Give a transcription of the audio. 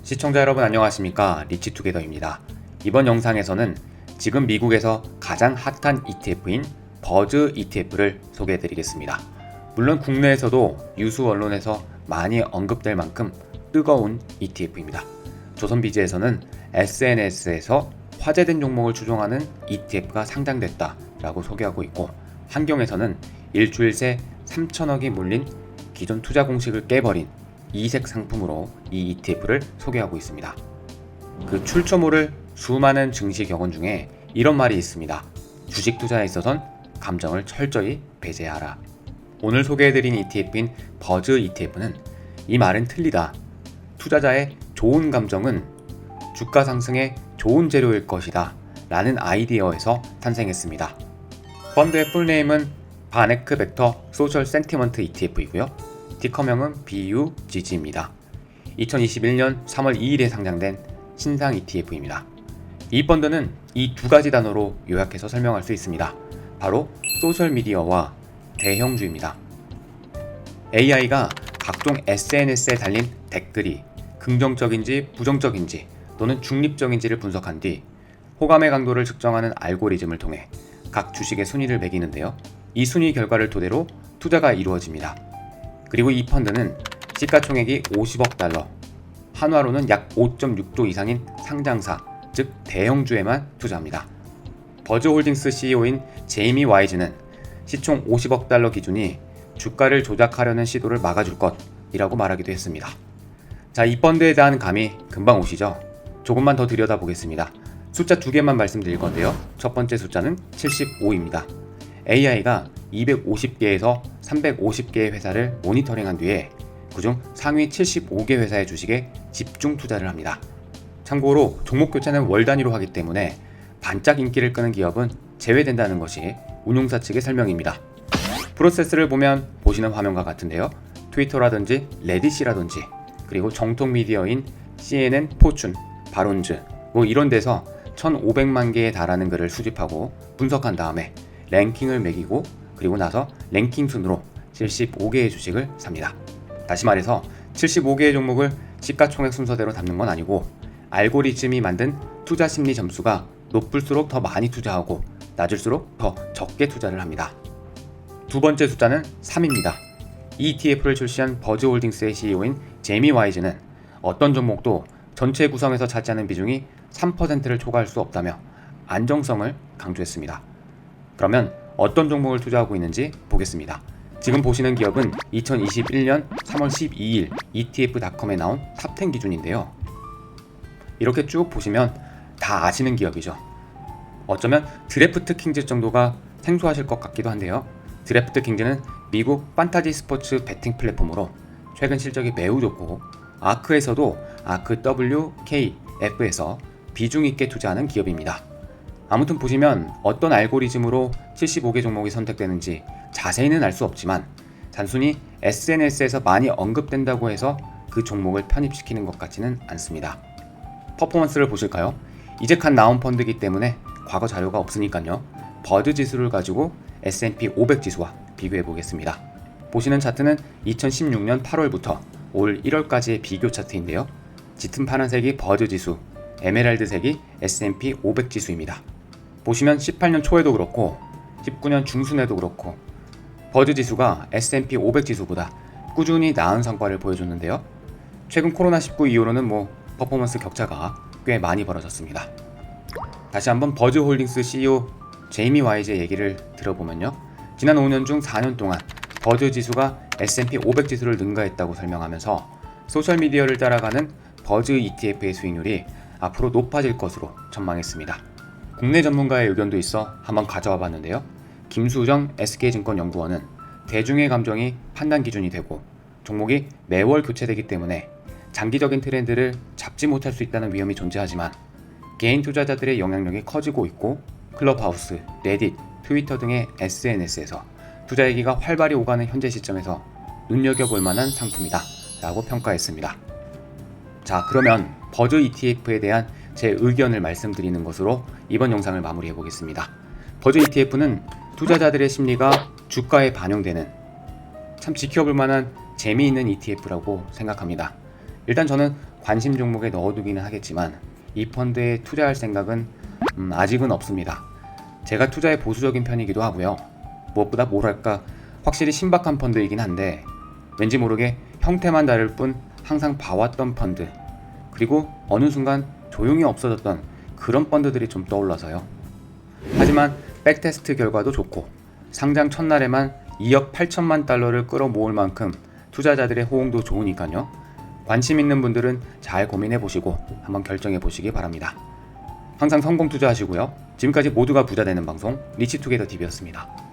시청자 여러분 안녕하십니까, 리치투게더입니다. 이번 영상에서는 지금 미국에서 가장 핫한 ETF인 버즈 ETF를 소개해 드리겠습니다. 물론 국내에서도 유수 언론에서 많이 언급될 만큼 뜨거운 ETF입니다. 조선비즈에서는 SNS에서 화제된 종목을 추종하는 ETF가 상장됐다 라고 소개하고 있고, 한경에서는 일주일 새 3천억이 몰린 기존 투자 공식을 깨버린 이색 상품으로 이 ETF를 소개하고 있습니다. 그 출처모를 수많은 증시 격언 중에 이런 말이 있습니다. 주식 투자에 있어선 감정을 철저히 배제하라. 오늘 소개해드린 ETF인 버즈 ETF는 이 말은 틀리다. 투자자의 좋은 감정은 주가 상승의 좋은 재료일 것이다 라는 아이디어에서 탄생했습니다. 펀드의 풀네임은 바네크 벡터 소셜 센티먼트 ETF이고요. 티커명은 BUGG입니다. 2021년 3월 2일에 상장된 신상 ETF입니다. 이 펀드는 이 두 가지 단어로 요약해서 설명할 수 있습니다. 바로 소셜미디어와 대형주입니다. AI가 각종 SNS에 달린 댓글이 긍정적인지 부정적인지 또는 중립적인지를 분석한 뒤 호감의 강도를 측정하는 알고리즘을 통해 각 주식의 순위를 매기는데요. 이 순위 결과를 토대로 투자가 이루어집니다. 그리고 이 펀드는 시가총액이 50억 달러, 한화로는 약 5.6조 이상인 상장사, 즉 대형주에만 투자합니다. 버즈홀딩스 CEO인 제이미 와이즈는 시총 50억 달러 기준이 주가를 조작하려는 시도를 막아줄 것이라고 말하기도 했습니다. 자, 이 펀드에 대한 감이 금방 오시죠? 조금만 더 들여다보겠습니다. 숫자 두 개만 말씀드릴 건데요. 첫 번째 숫자는 75입니다. AI가 250개에서 350개의 회사를 모니터링한 뒤에 그중 상위 75개 회사의 주식에 집중 투자를 합니다. 참고로 종목 교체는 월 단위로 하기 때문에 반짝 인기를 끄는 기업은 제외된다는 것이 운용사 측의 설명입니다. 프로세스를 보면 보시는 화면과 같은데요. 트위터라든지 레딧이라든지 그리고 정통 미디어인 CNN, 포춘, 바론즈 이런 데서 1,500만 개에 달하는 글을 수집하고 분석한 다음에 랭킹을 매기고 그리고 나서 랭킹 순으로 75개의 주식을 삽니다. 다시 말해서 75개의 종목을 시가총액 순서대로 담는 건 아니고 알고리즘이 만든 투자 심리 점수가 높을수록 더 많이 투자하고 낮을수록 더 적게 투자를 합니다. 두 번째 숫자는 3입니다. ETF를 출시한 버즈홀딩스의 CEO인 제이미 와이즈는 어떤 종목도 전체 구성에서 차지하는 비중이 3%를 초과할 수 없다며 안정성을 강조했습니다. 그러면 어떤 종목을 투자하고 있는지 보겠습니다. 지금 보시는 기업은 2021년 3월 12일 ETF.com에 나온 탑10 기준인데요. 이렇게 쭉 보시면 다 아시는 기업이죠. 어쩌면 드래프트 킹즈 정도가 생소하실 것 같기도 한데요. 드래프트 킹즈는 미국 판타지 스포츠 베팅 플랫폼으로 최근 실적이 매우 좋고 아크에서도 아크 WKF에서 비중 있게 투자하는 기업입니다. 아무튼 보시면 어떤 알고리즘으로 75개 종목이 선택되는지 자세히는 알 수 없지만 단순히 SNS에서 많이 언급된다고 해서 그 종목을 편입시키는 것 같지는 않습니다. 퍼포먼스를 보실까요? 이제 갓 나온 펀드이기 때문에 과거 자료가 없으니까요. 버즈 지수를 가지고 S&P 500 지수와 비교해 보겠습니다. 보시는 차트는 2016년 8월부터 올 1월까지의 비교 차트인데요. 짙은 파란색이 버즈 지수, 에메랄드색이 S&P 500 지수입니다. 보시면 18년 초에도 그렇고 19년 중순에도 그렇고 버즈 지수가 S&P 500 지수보다 꾸준히 나은 성과를 보여줬는데요. 최근 코로나19 이후로는 퍼포먼스 격차가 꽤 많이 벌어졌습니다. 다시 한번 버즈홀딩스 CEO 제이미 와이즈의 얘기를 들어보면요. 지난 5년 중 4년 동안 버즈 지수가 S&P 500 지수를 능가했다고 설명하면서 소셜미디어를 따라가는 버즈 ETF의 수익률이 앞으로 높아질 것으로 전망했습니다. 국내 전문가의 의견도 있어 한번 가져와 봤는데요. 김수정 SK증권연구원은 대중의 감정이 판단 기준이 되고 종목이 매월 교체되기 때문에 장기적인 트렌드를 잡지 못할 수 있다는 위험이 존재하지만 개인 투자자들의 영향력이 커지고 있고 클럽하우스, 레딧, 트위터 등의 SNS에서 투자 얘기가 활발히 오가는 현재 시점에서 눈여겨볼 만한 상품이다 라고 평가했습니다. 자, 그러면 버즈 ETF에 대한 제 의견을 말씀드리는 것으로 이번 영상을 마무리해 보겠습니다. 버즈 ETF는 투자자들의 심리가 주가에 반영되는 참 지켜볼 만한 재미있는 ETF라고 생각합니다. 일단 저는 관심 종목에 넣어두기는 하겠지만 이 펀드에 투자할 생각은 아직은 없습니다. 제가 투자에 보수적인 편이기도 하고요. 무엇보다 뭐랄까 확실히 신박한 펀드이긴 한데 왠지 모르게 형태만 다를 뿐 항상 봐왔던 펀드, 그리고 어느 순간 조용히 없어졌던 그런 펀드들이 좀 떠올라서요. 하지만 백테스트 결과도 좋고 상장 첫날에만 2억 8천만 달러를 끌어모을 만큼 투자자들의 호응도 좋으니까요. 관심 있는 분들은 잘 고민해보시고 한번 결정해보시기 바랍니다. 항상 성공 투자하시고요. 지금까지 모두가 부자 되는 방송 리치투게더 TV였습니다.